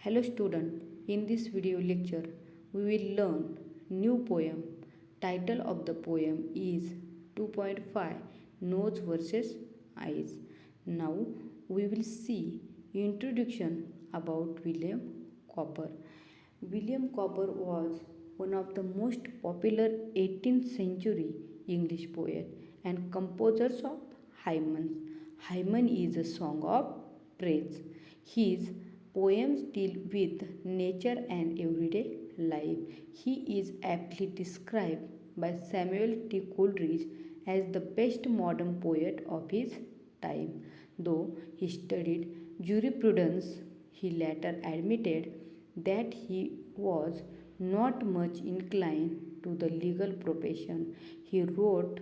Hello student, in this video lecture we will learn new poem. Title of the poem is 2.5 Nose versus Eyes. Now we will see introduction about William Cowper. William Cowper was one of the most popular 18th century English poet and composers of hymns. Hymen is a song of praise. His poems deal with nature and everyday life. He is aptly described by Samuel T. Coleridge as the best modern poet of his time. Though he studied jurisprudence, he later admitted that he was not much inclined to the legal profession. He wrote,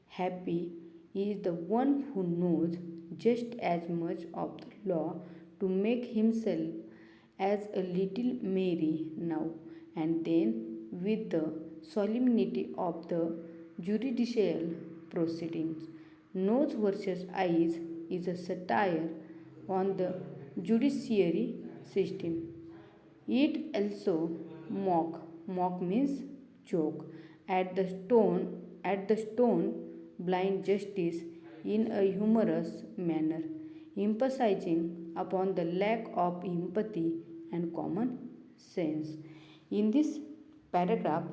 "Happy is the one who knows just as much of the law to make himself as a little merry now and then with the solemnity of the judicial proceedings." Nose versus Eyes is a satire on the judiciary system. It also mock means joke at the stone blind justice in a humorous manner, emphasizing upon the lack of empathy and common sense. In this paragraph,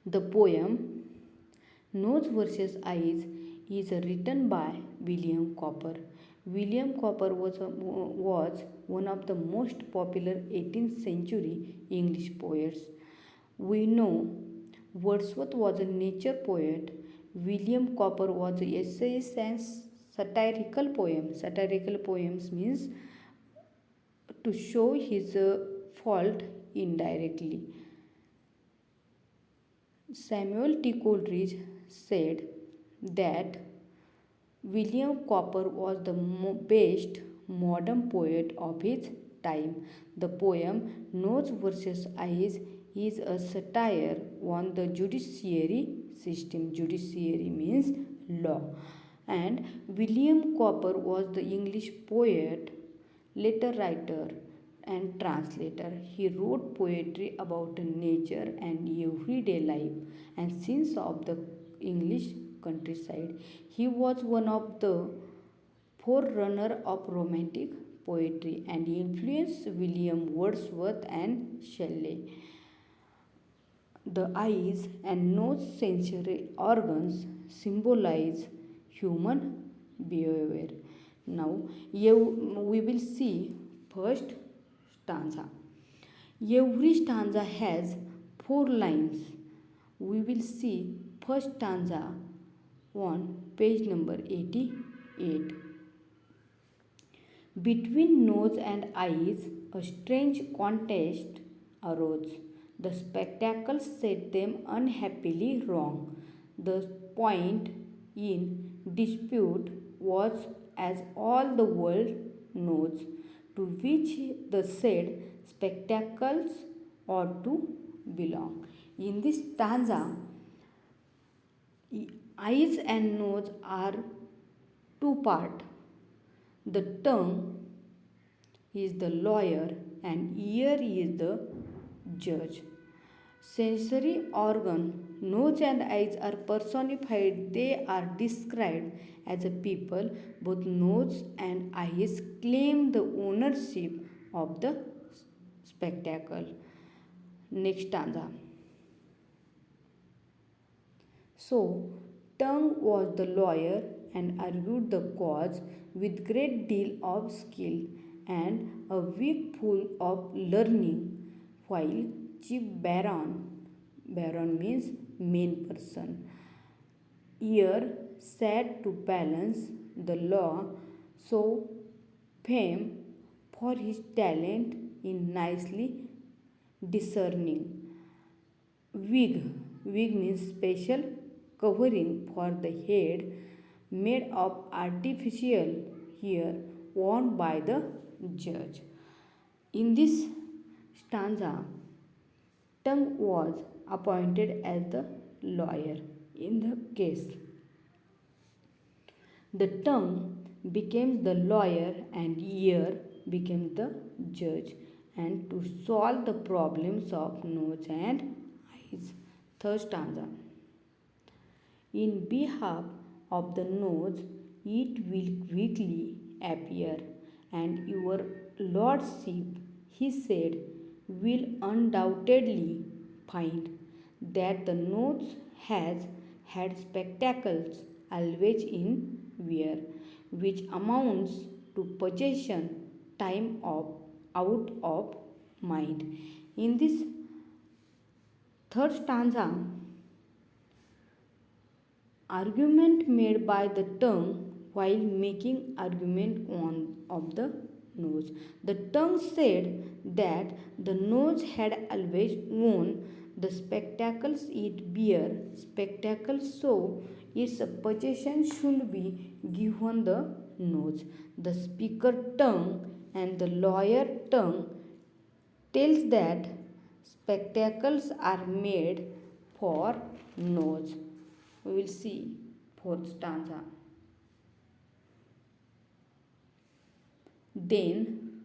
the poem Nose versus Eyes is written by William Cowper. William Cowper was one of the most popular 18th century English poets. We know Wordsworth was a nature poet. William Cowper was essayist and satirical poem. Satirical poems means to show his fault indirectly. Samuel T. Coleridge said that William Cowper was the best modern poet of his time. The poem Nose versus Eyes is a satire on the judiciary system. Judiciary means law. And William Cowper was the English poet, letter writer, and translator. He wrote poetry about nature and everyday life and scenes of the English countryside. He was one of the forerunner of romantic poetry and influenced William Wordsworth and Shelley. The eyes and nose sensory organs symbolize human behavior. Now, we will see first stanza. Every stanza has 4 lines. We will see first stanza on page number 88. Between nose and eyes, a strange contest arose. The spectacle set them unhappily wrong. The point in dispute was, as all the world knows, to which the said spectacles ought to belong. In this stanza, eyes and nose are two part. The tongue is the lawyer and ear is the judge. Sensory organ, nose and eyes are personified. They are described as a people. Both nose and eyes claim the ownership of the spectacle. Next stanza. So, tongue was the lawyer and argued the cause with great deal of skill and a wig full of learning, while chief baron means main person, ear sat to balance the law, so fame for his talent in nicely discerning. Wig means special covering for the head made of artificial hair worn by the judge. In this stanza, tongue was appointed as the lawyer in the case. The tongue became the lawyer and ear became the judge and to solve the problems of nose and eyes. Third stanza. In behalf of the nose, it will quickly appear, and your lordship, he said, will undoubtedly find that the nose has had spectacles always in wear, which amounts to possession time of out of mind. In this third stanza, argument made by the tongue while making argument on of the nose. The tongue said that the nose had always worn the spectacles it bear spectacles, so its possession should be given the nose. The speaker tongue and the lawyer tongue tells that spectacles are made for nose. We will see fourth stanza. Then,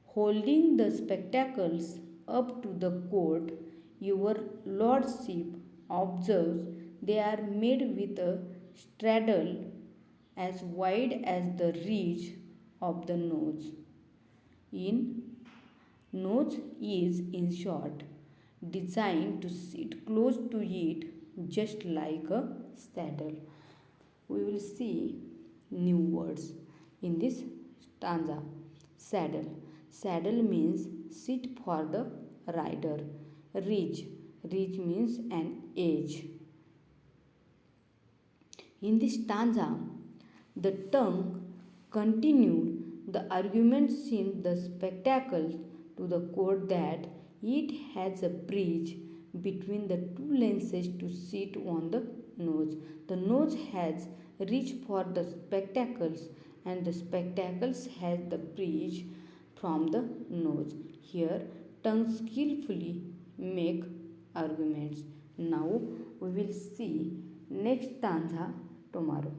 holding the spectacles up to the court, your lordship observes they are made with a straddle as wide as the ridge of the nose. In nose is, in short, designed to sit close to it just like a saddle. We will see new words in this stanza. Saddle. Saddle means seat for the rider. Ridge. Ridge means an edge. In this stanza, the tongue continued the argument since the spectacle to the court that it has a bridge between the two lenses to sit on the nose. The nose has reach for the spectacles and the spectacles has the bridge from the nose. Here, tongue skillfully make arguments. Now we will see next stanza tomorrow.